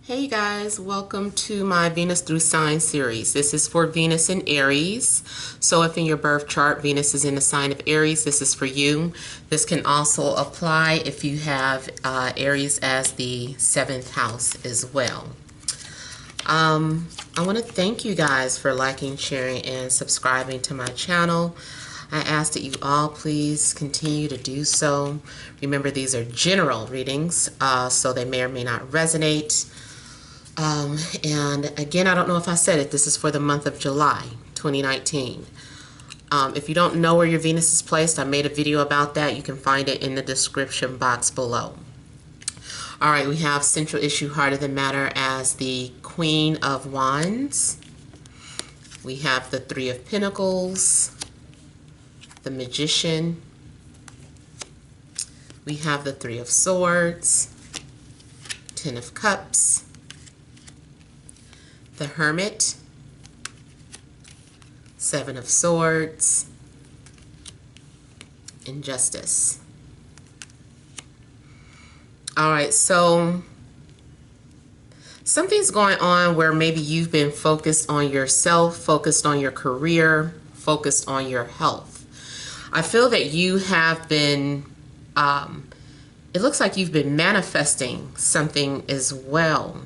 Hey guys, welcome to my Venus through sign series. This is for Venus in Aries. So if in your birth chart Venus is in the sign of Aries, this is for you. This can also apply if you have Aries as the 7th house as well. I want to thank you guys for liking, sharing, and subscribing to my channel. I ask that you all please continue to do so. Remember, these are general readings, so they may or may not resonate. And again, I don't know if I said it, this is for the month of July 2019. If you don't know where your Venus is placed, I made a video about that. You can find it in the description box below. All right, we have central issue, heart of the matter, as the Queen of Wands. We have the Three of Pentacles, the Magician. We have the Three of Swords, Ten of Cups, the Hermit, Seven of Swords, and Justice. All right, so something's going on where maybe you've been focused on yourself, focused on your career, focused on your health. I feel that you have been, it looks like you've been manifesting something as well.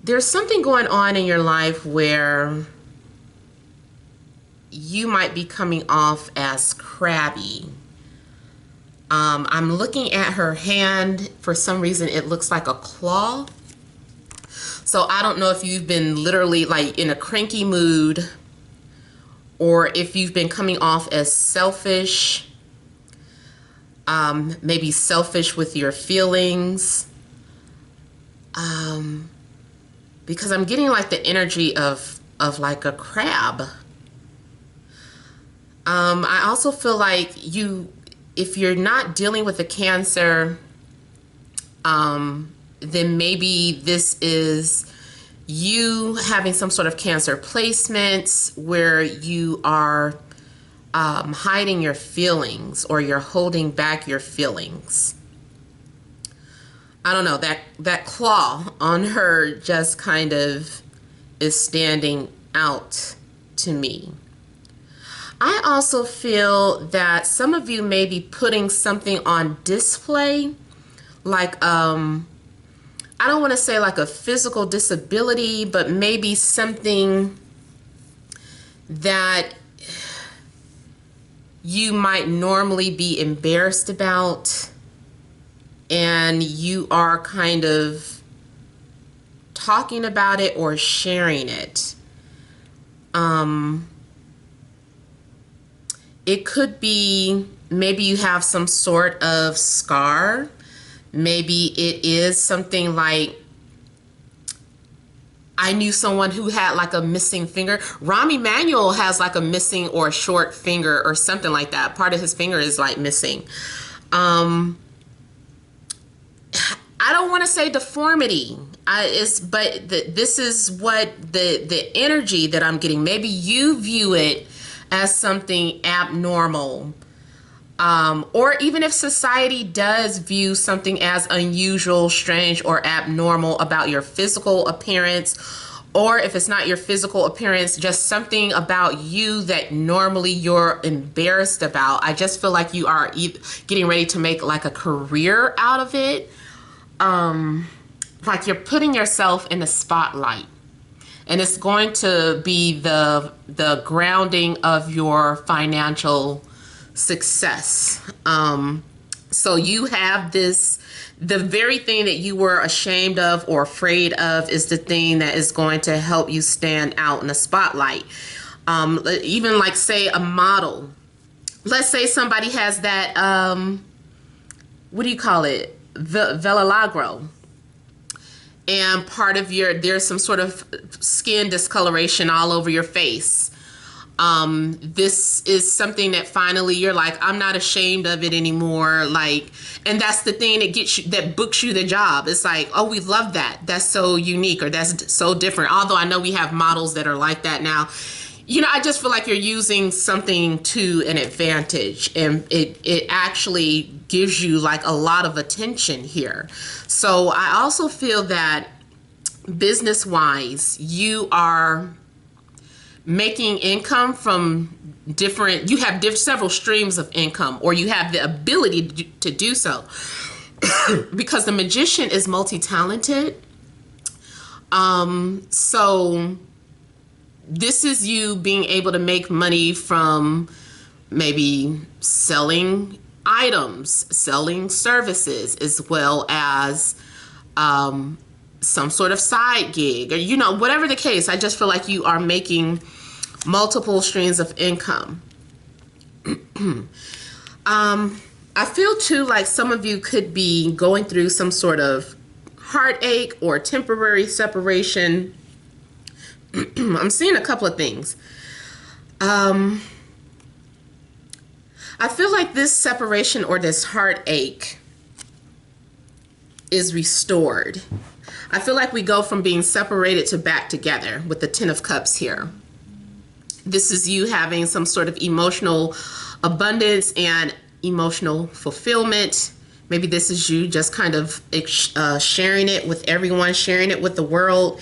There's something going on in your life where you might be coming off as crabby. I'm looking at her hand. For some reason, it looks like a claw. So I don't know if you've been literally like in a cranky mood, or if you've been coming off as selfish, maybe selfish with your feelings. Because I'm getting like the energy of like a crab. I also feel like if you're not dealing with a Cancer, then maybe this is you having some sort of Cancer placements where you are hiding your feelings, or you're holding back your feelings. I don't know, that claw on her just kind of is standing out to me. I also feel that some of you may be putting something on display, like, I don't want to say like a physical disability, but maybe something that you might normally be embarrassed about, and you are kind of talking about it or sharing it. It could be maybe you have some sort of scar. Maybe it is something like, I knew someone who had like a missing finger. Rahm Emanuel has like a missing or a short finger or something like that. Part of his finger is like missing. I don't want to say deformity, but this is what the energy that I'm getting. Maybe you view it as something abnormal, or even if society does view something as unusual, strange, or abnormal about your physical appearance, or if it's not your physical appearance, just something about you that normally you're embarrassed about. I just feel like you are getting ready to make like a career out of it. Like you're putting yourself in the spotlight, and it's going to be the grounding of your financial success. So you have the very thing that you were ashamed of or afraid of is the thing that is going to help you stand out in the spotlight. Even like say a model. Let's say somebody has that, what do you call it? Vitiligo, and part of there's some sort of skin discoloration all over your face. This is something that finally you're like, I'm not ashamed of it anymore. Like, and that's the thing that gets you, that books you the job. It's like, oh, we love that. That's so unique, or that's so different. Although I know we have models that are like that now. you know, I just feel like you're using something to an advantage, and it actually gives you like a lot of attention here. So I also feel that business wise, you are making income from different, you have several streams of income, or you have the ability to do so. Because the magician is multi-talented. So this is you being able to make money from maybe selling items, selling services, as well as some sort of side gig, or, you know, whatever the case. I just feel like you are making multiple streams of income. I feel too like some of you could be going through some sort of heartache or temporary separation. I'm seeing a couple of things. I feel like this separation or this heartache is restored. I feel like we go from being separated to back together with the Ten of Cups here. This is you having some sort of emotional abundance and emotional fulfillment. Maybe this is you just kind of sharing it with everyone, sharing it with the world.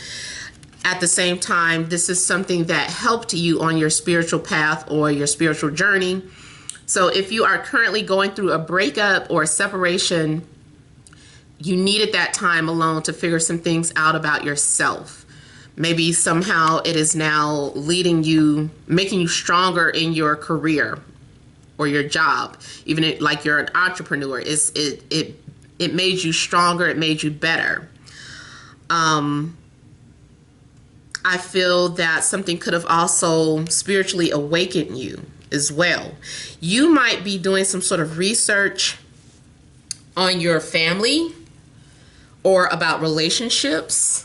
At the same time, this is something that helped you on your spiritual path or your spiritual journey. So if you are currently going through a breakup or a separation, you needed that time alone to figure some things out about yourself. Maybe somehow it is now leading you, making you stronger in your career or your job. Even like you're an entrepreneur, it made you stronger, it made you better. I feel that something could have also spiritually awakened you as well. You might be doing some sort of research on your family or about relationships.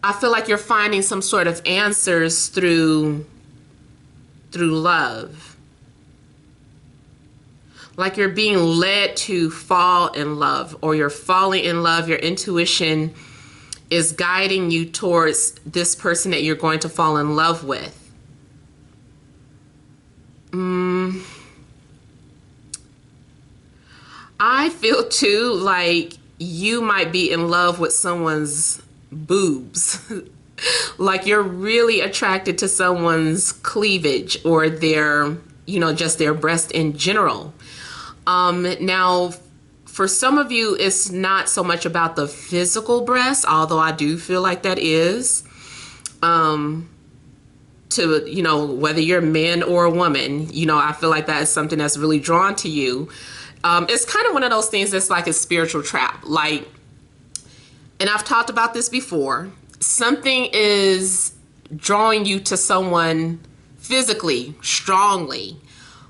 I feel like you're finding some sort of answers through love. Like you're being led to fall in love, or you're falling in love. Your intuition is guiding you towards this person that you're going to fall in love with. I feel too like you might be in love with someone's boobs. Like you're really attracted to someone's cleavage or their, you know, just their breast in general. Now, for some of you, it's not so much about the physical breast, although I do feel like that is. To, you know, whether you're a man or a woman, you know, I feel like that is something that's really drawn to you. It's kind of one of those things that's like a spiritual trap. Like, and I've talked about this before, something is drawing you to someone physically, strongly.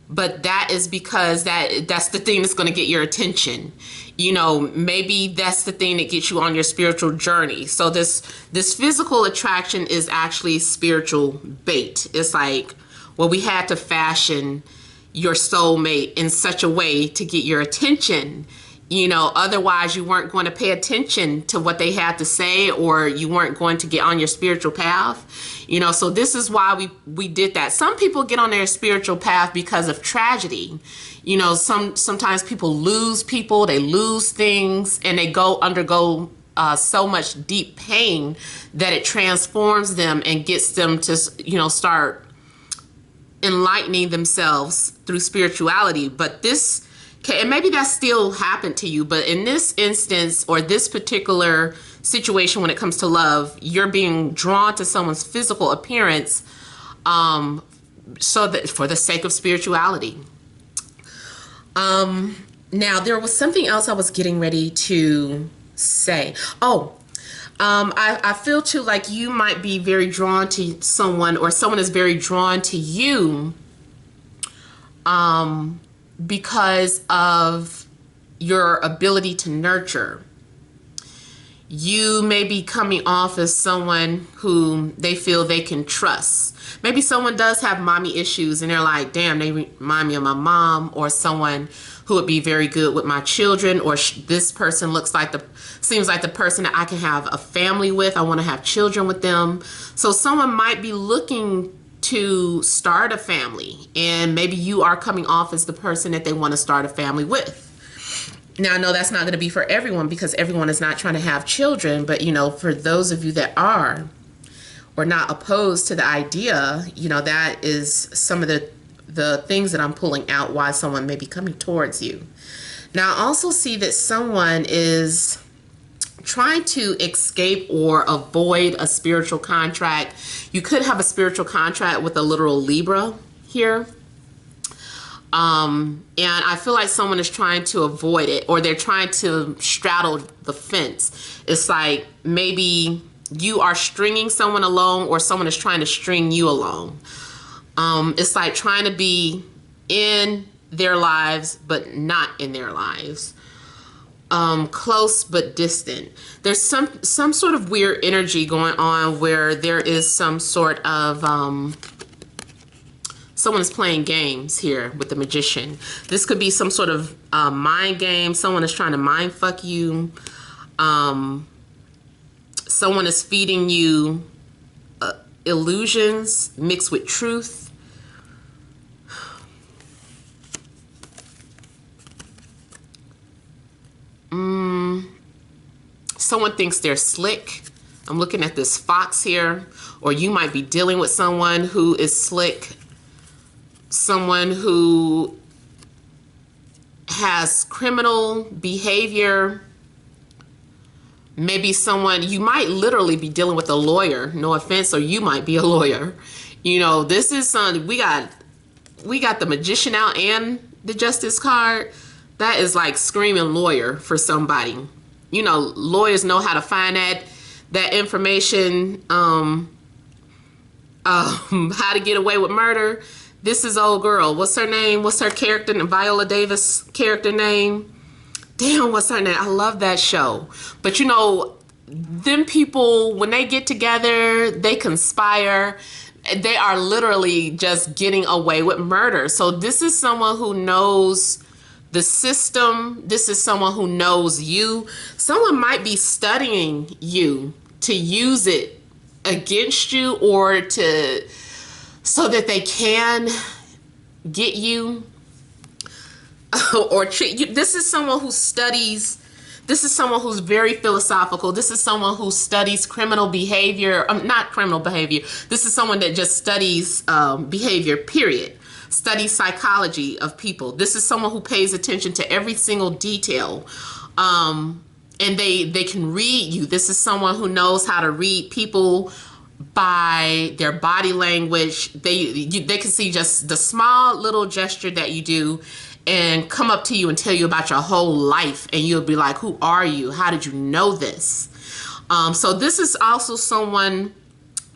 But that is because that's the thing that's going to get your attention. You know, maybe that's the thing that gets you on your spiritual journey. So this physical attraction is actually spiritual bait. It's like, well, we had to fashion your soulmate in such a way to get your attention. You know, otherwise you weren't going to pay attention to what they had to say, or you weren't going to get on your spiritual path. You know, so this is why we did that. Some people get on their spiritual path because of tragedy. You know, sometimes people lose people, they lose things, and they undergo so much deep pain that it transforms them and gets them to, you know, start enlightening themselves through spirituality. But this, okay, and maybe that still happened to you, but in this instance or this particular situation, when it comes to love, you're being drawn to someone's physical appearance, so that for the sake of spirituality. Now there was something else I was getting ready to say. I feel too like you might be very drawn to someone, or someone is very drawn to you, because of your ability to nurture. You may be coming off as someone who they feel they can trust. Maybe someone does have mommy issues and they're like, damn, they remind me of my mom, or someone who would be very good with my children, or this person seems like the person that I can have a family with. I want to have children with them. So someone might be looking to start a family, and maybe you are coming off as the person that they want to start a family with. Now, I know that's not going to be for everyone, because everyone is not trying to have children, but, you know, for those of you that are, or not opposed to the idea, you know, that is some of the things that I'm pulling out why someone may be coming towards you. Now, I also see that someone is trying to escape or avoid a spiritual contract. You could have a spiritual contract with a literal Libra here. And I feel like someone is trying to avoid it, or they're trying to straddle the fence. It's like maybe you are stringing someone along, or someone is trying to string you along. It's like trying to be in their lives, but not in their lives. Close but distant. There's some sort of weird energy going on where there is some sort of someone is playing games here with the Magician. This could be some sort of mind game. Someone is trying to mind fuck you. Someone is feeding you illusions mixed with truth. Someone thinks they're slick. I'm looking at this fox here. Or you might be dealing with someone who is slick. Someone who has criminal behavior. Maybe someone, you might literally be dealing with a lawyer, no offense, or you might be a lawyer. You know, this is we got the Magician out and the Justice card. That is like screaming lawyer for somebody. You know, lawyers know how to find that information, how to get away with murder. This is old girl. What's her name? What's her character? Viola Davis character name? Damn, what's her name? I love that show. But you know, them people, when they get together, they conspire. They are literally just getting away with murder. So this is someone who knows the system. This is someone who knows you. Someone might be studying you to use it against you, or so that they can get you or treat you. This is someone who studies. This is someone who's very philosophical. This is someone who studies criminal behavior. Not criminal behavior. This is someone that just studies behavior, period. Studies psychology of people. This is someone who pays attention to every single detail. And they can read you. This is someone who knows how to read people by their body language. They can see just the small little gesture that you do and come up to you and tell you about your whole life, and you'll be like, who are you? How did you know this? So this is also someone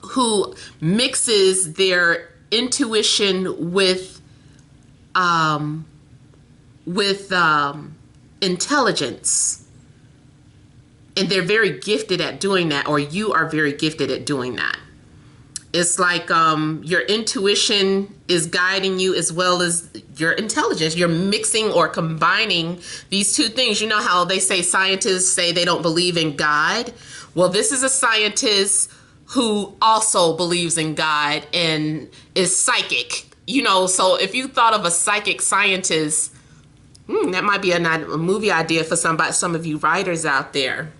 who mixes their intuition with intelligence. And they're very gifted at doing that, or you are very gifted at doing that. It's like your intuition is guiding you as well as your intelligence. You're mixing or combining these two things. You know how they say scientists say they don't believe in God? Well, this is a scientist who also believes in God and is psychic. You know, so if you thought of a psychic scientist, that might be a movie idea for some of you writers out there.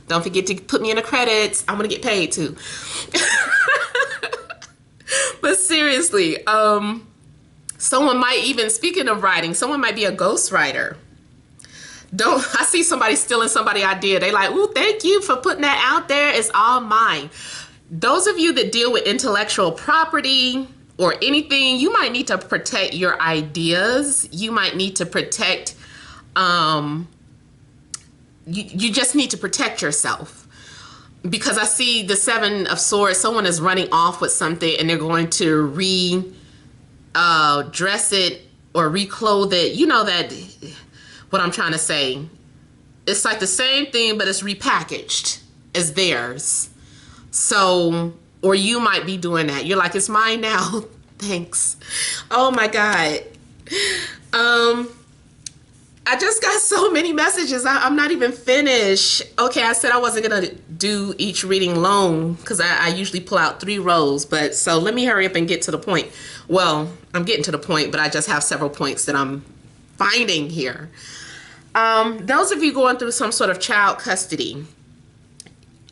Don't forget to put me in the credits. I'm gonna get paid too. But seriously, someone might even, speaking of writing, someone might be a ghostwriter. I see somebody stealing somebody's idea. They like, ooh, thank you for putting that out there. It's all mine. Those of you that deal with intellectual property or anything, you might need to protect your ideas. You might need to protect, you just need to protect yourself. Because I see the Seven of Swords, someone is running off with something and they're going to dress it or reclothe it. You know what I'm trying to say. It's like the same thing, but it's repackaged. as theirs. So, or you might be doing that. You're like, it's mine now. Thanks. Oh my God. I just got so many messages. I'm not even finished. Okay, I said I wasn't going to do each reading long because I usually pull out 3 rows. But so let me hurry up and get to the point. Well, I'm getting to the point, but I just have several points that I'm finding here. Those of you going through some sort of child custody,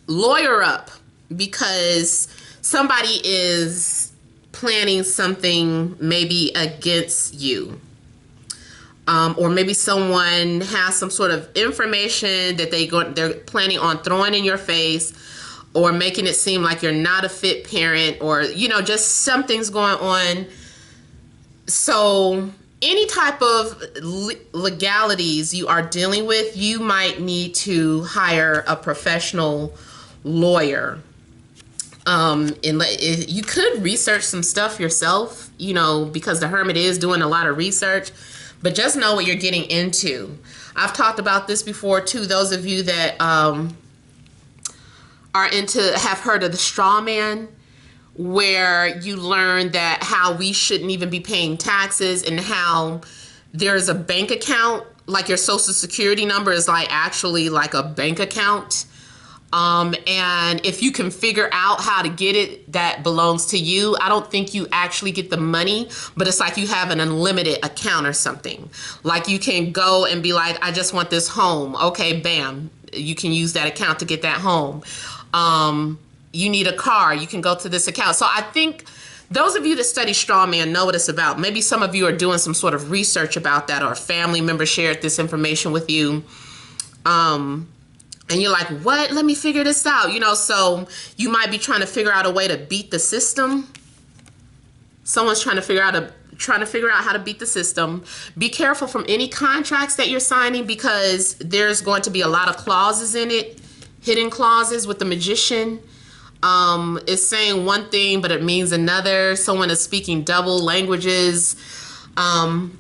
lawyer up, because somebody is planning something maybe against you. Or maybe someone has some sort of information that they're planning on throwing in your face, or making it seem like you're not a fit parent, or, you know, just something's going on. So any type of legalities you are dealing with, you might need to hire a professional lawyer. And you could research some stuff yourself, you know, because the Hermit is doing a lot of research. But just know what you're getting into. I've talked about this before too. Those of you that have heard of the straw man, where you learn that how we shouldn't even be paying taxes, and how there's a bank account, like your social security number is like actually like a bank account. And if you can figure out how to get it, that belongs to you. I don't think you actually get the money, but it's like you have an unlimited account or something. Like you can go and be like, I just want this home. Okay, bam. You can use that account to get that home. You need a car. You can go to this account. So I think those of you that study straw man know what it's about. Maybe some of you are doing some sort of research about that, or a family member shared this information with you. And you're like, what? Let me figure this out. You know, so you might be trying to figure out a way to beat the system. Someone's trying to figure out how to beat the system. Be careful from any contracts that you're signing, because there's going to be a lot of clauses in it, hidden clauses with the Magician. It's saying one thing, but it means another. Someone is speaking double languages.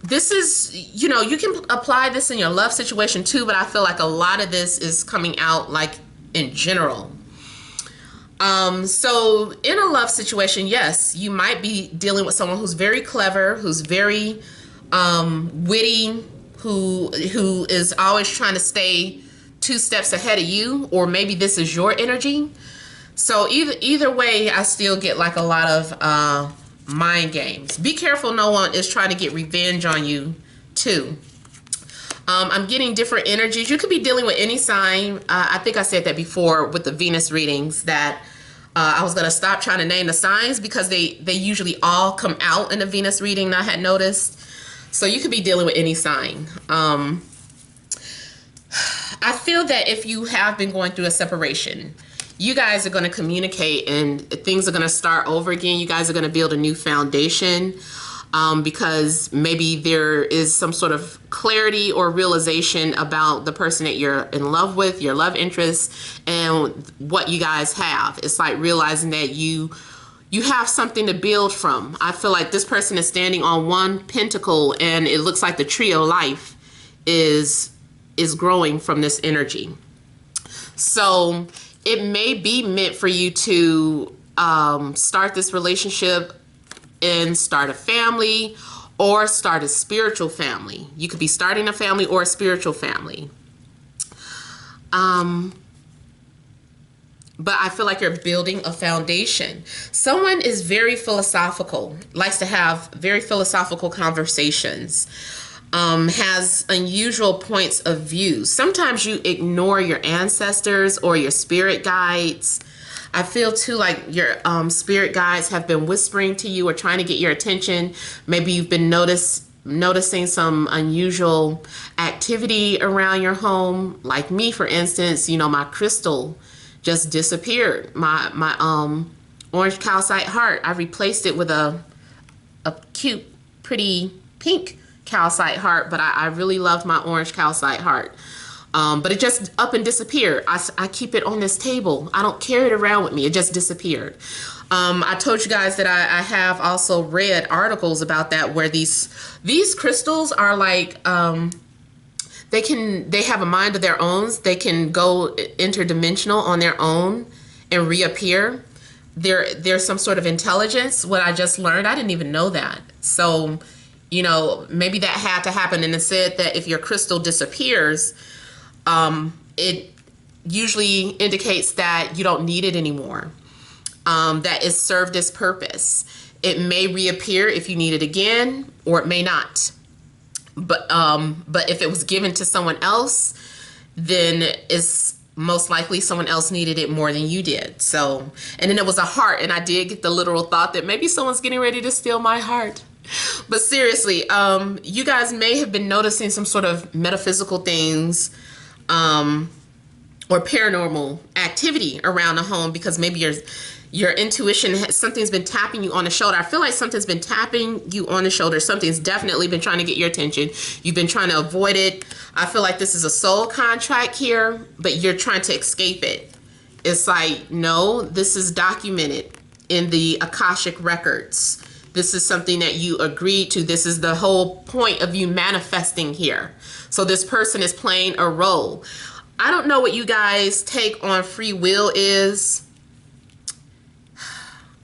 This is, you know, you can apply this in your love situation too, but I feel like a lot of this is coming out like in general. So in a love situation, yes, you might be dealing with someone who's very clever, who's very witty, who is always trying to stay 2 steps ahead of you, or maybe this is your energy. So either way, I still get like a lot of mind games. Be careful, no one is trying to get revenge on you too. I'm getting different energies. You could be dealing with any sign. I think I said that before with the Venus readings, that I was going to stop trying to name the signs, because they usually all come out in the Venus reading, I had noticed. So you could be dealing with any sign. I feel that if you have been going through a separation, you guys are going to communicate and things are going to start over again. You guys are going to build a new foundation, because maybe there is some sort of clarity or realization about the person that you're in love with, your love interest, and what you guys have. It's like realizing that you have something to build from. I feel like this person is standing on one pentacle, and it looks like the tree of life is growing from this energy. So it may be meant for you to start this relationship and start a family, or start a spiritual family. You could be starting a family or a spiritual family. But I feel like you're building a foundation. Someone is very philosophical, likes to have very philosophical conversations. Has unusual points of view. Sometimes you ignore your ancestors or your spirit guides. I feel too like your spirit guides have been whispering to you or trying to get your attention. Maybe you've been noticing some unusual activity around your home. Like me, for instance, you know, my crystal just disappeared. My orange calcite heart, I replaced it with a cute, pretty pink calcite heart, but I really love my orange calcite heart. But it just up and disappeared. I keep it on this table. I don't carry it around with me. It just disappeared. I told you guys that I have also read articles about that, where these crystals are like, they have a mind of their own. They can go interdimensional on their own and reappear. There's some sort of intelligence. What I just learned, I didn't even know that. So, you know, maybe that had to happen. And it said that if your crystal disappears, it usually indicates that you don't need it anymore. That it served its purpose. It may reappear if you need it again, or it may not. But if it was given to someone else, then it's most likely someone else needed it more than you did. So, and then it was a heart, and I did get the literal thought that maybe someone's getting ready to steal my heart. But seriously, you guys may have been noticing some sort of metaphysical things, or paranormal activity around the home, because maybe your intuition, something's been tapping you on the shoulder. I feel like something's been tapping you on the shoulder. Something's definitely been trying to get your attention. You've been trying to avoid it. I feel like this is a soul contract here, but you're trying to escape it. It's like, no, this is documented in the Akashic records. This is something that you agreed to. This is the whole point of you manifesting here. So this person is playing a role. I don't know what you guys take on free will is.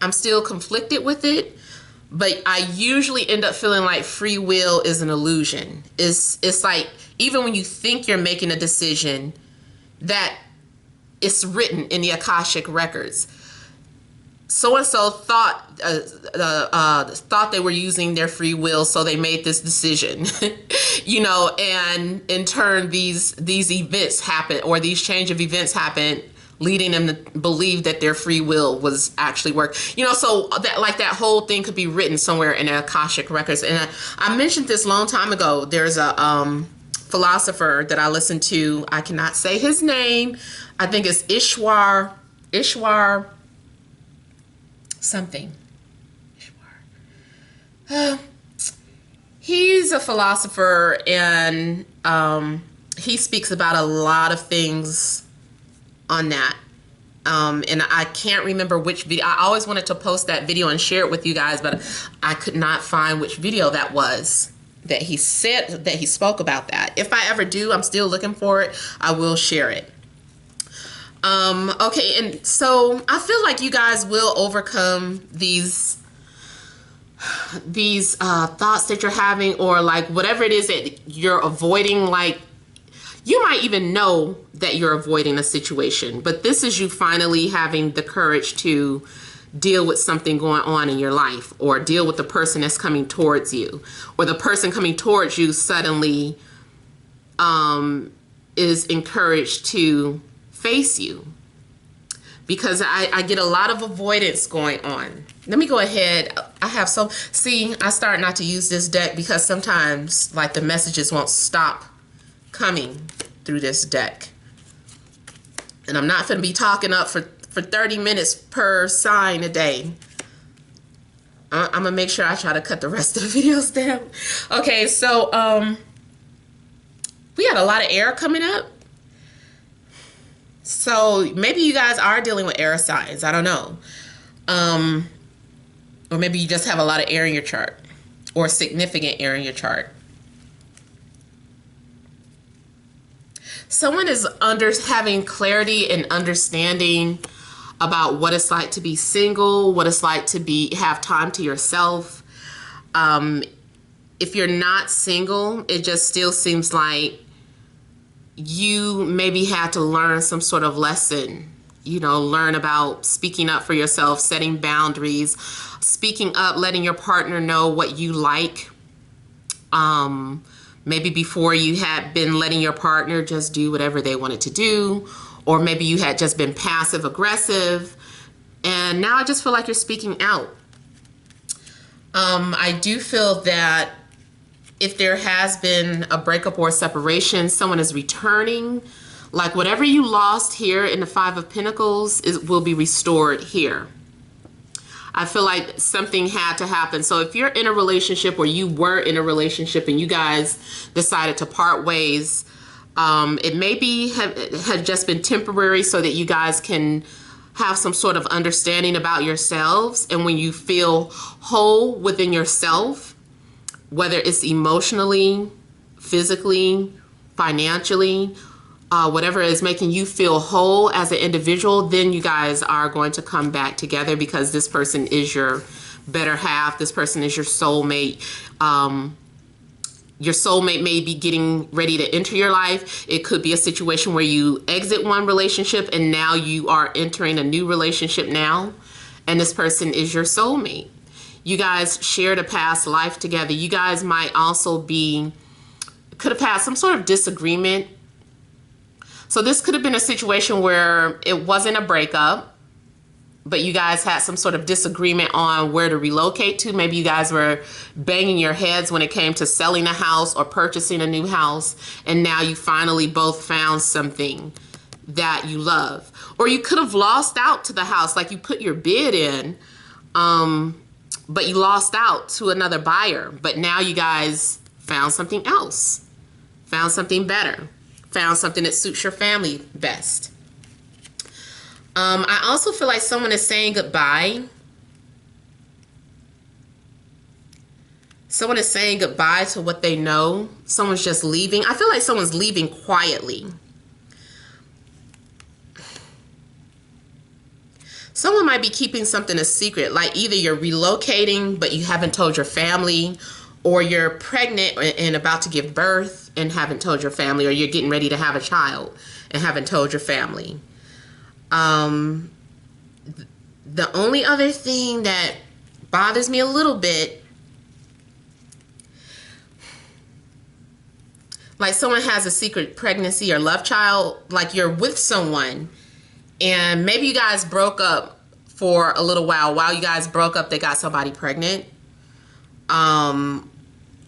I'm still conflicted with it, but I usually end up feeling like free will is an illusion. It's like, even when you think you're making a decision, that it's written in the Akashic records. So-and-so thought they were using their free will, so they made this decision, you know, and in turn, these events happen, or these change of events happen, leading them to believe that their free will was actually work. You know, so that, like, that whole thing could be written somewhere in the Akashic records. And I mentioned this long time ago. There's a philosopher that I listened to. I cannot say his name. I think it's Ishwar something. He's a philosopher, and he speaks about a lot of things on that. And I can't remember which video. I always wanted to post that video and share it with you guys, but I could not find which video that was that he said that he spoke about that. If I ever do, I'm still looking for it. I will share it. Okay, and so I feel like you guys will overcome these thoughts that you're having, or like whatever it is that you're avoiding. Like, you might even know that you're avoiding a situation, but this is you finally having the courage to deal with something going on in your life, or deal with the person that's coming towards you, or the person coming towards you suddenly is encouraged to face you, because I get a lot of avoidance going on. Let me go ahead. I have some, see, I start not to use this deck because sometimes like the messages won't stop coming through this deck. And I'm not going to be talking up for 30 minutes per sign a day. I'm going to make sure I try to cut the rest of the videos down. Okay, so we had a lot of air coming up. So maybe you guys are dealing with air signs. I don't know. Or maybe you just have a lot of air in your chart, or significant air in your chart. Someone is having clarity and understanding about what it's like to be single, what it's like to have time to yourself. If you're not single, it just still seems like you maybe had to learn some sort of lesson, you know, learn about speaking up for yourself, setting boundaries, speaking up, letting your partner know what you like. Maybe before you had been letting your partner just do whatever they wanted to do, or maybe you had just been passive aggressive, and now I just feel like you're speaking out. I do feel that if there has been a breakup or a separation, someone is returning. Like whatever you lost here in the Five of Pentacles will be restored here. I feel like something had to happen. So if you're in a relationship, or you were in a relationship and you guys decided to part ways, it may have just been temporary, so that you guys can have some sort of understanding about yourselves. And when you feel whole within yourself, whether it's emotionally, physically, financially, whatever is making you feel whole as an individual, then you guys are going to come back together, because this person is your better half. This person is your soulmate. Your soulmate may be getting ready to enter your life. It could be a situation where you exit one relationship and now you are entering a new relationship now, and this person is your soulmate. You guys shared a past life together. You guys might also could have had some sort of disagreement. So this could have been a situation where it wasn't a breakup, but you guys had some sort of disagreement on where to relocate to. Maybe you guys were banging your heads when it came to selling a house or purchasing a new house, and now you finally both found something that you love. Or you could have lost out to the house, like you put your bid in, but you lost out to another buyer. But now you guys found something else, found something better, found something that suits your family best. I also feel like someone is saying goodbye. Someone is saying goodbye to what they know. Someone's just leaving. I feel like someone's leaving quietly. Someone might be keeping something a secret, like either you're relocating but you haven't told your family, or you're pregnant and about to give birth and haven't told your family, or you're getting ready to have a child and haven't told your family. The only other thing that bothers me a little bit, like someone has a secret pregnancy or love child, like you're with someone and maybe you guys broke up for a little while. While you guys broke up, they got somebody pregnant.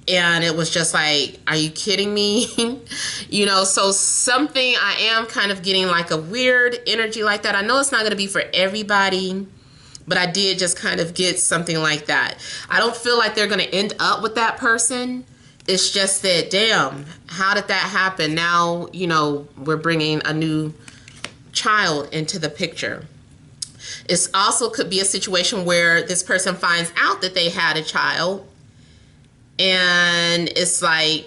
And it was just like, are you kidding me? You know, so something, I am kind of getting like a weird energy like that. I know it's not going to be for everybody, but I did just kind of get something like that. I don't feel like they're going to end up with that person. It's just that, damn, how did that happen? Now, you know, we're bringing a new child into the picture. It also could be a situation where this person finds out that they had a child, and it's like,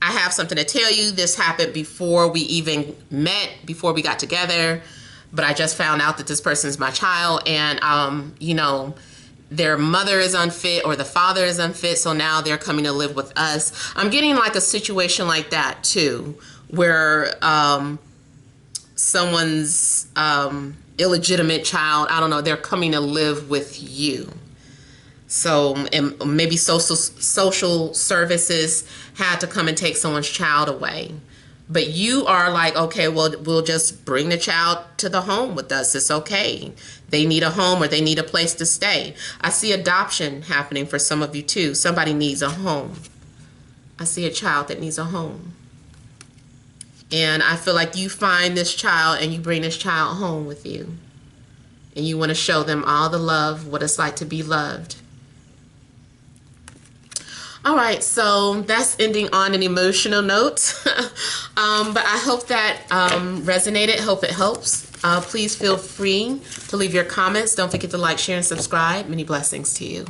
I have something to tell you. This happened before we even met, before we got together, but I just found out that this person is my child, and you know, their mother is unfit or the father is unfit, so now they're coming to live with us. I'm getting like a situation like that too, where someone's illegitimate child, I don't know, they're coming to live with you. So, and maybe social services had to come and take someone's child away. But you are like, okay, well, we'll just bring the child to the home with us. It's okay. They need a home or they need a place to stay. I see adoption happening for some of you too. Somebody needs a home. I see a child that needs a home. And I feel like you find this child and you bring this child home with you. And you want to show them all the love, what it's like to be loved. All right, so that's ending on an emotional note. But I hope that resonated. Hope it helps. Please feel free to leave your comments. Don't forget to like, share, and subscribe. Many blessings to you.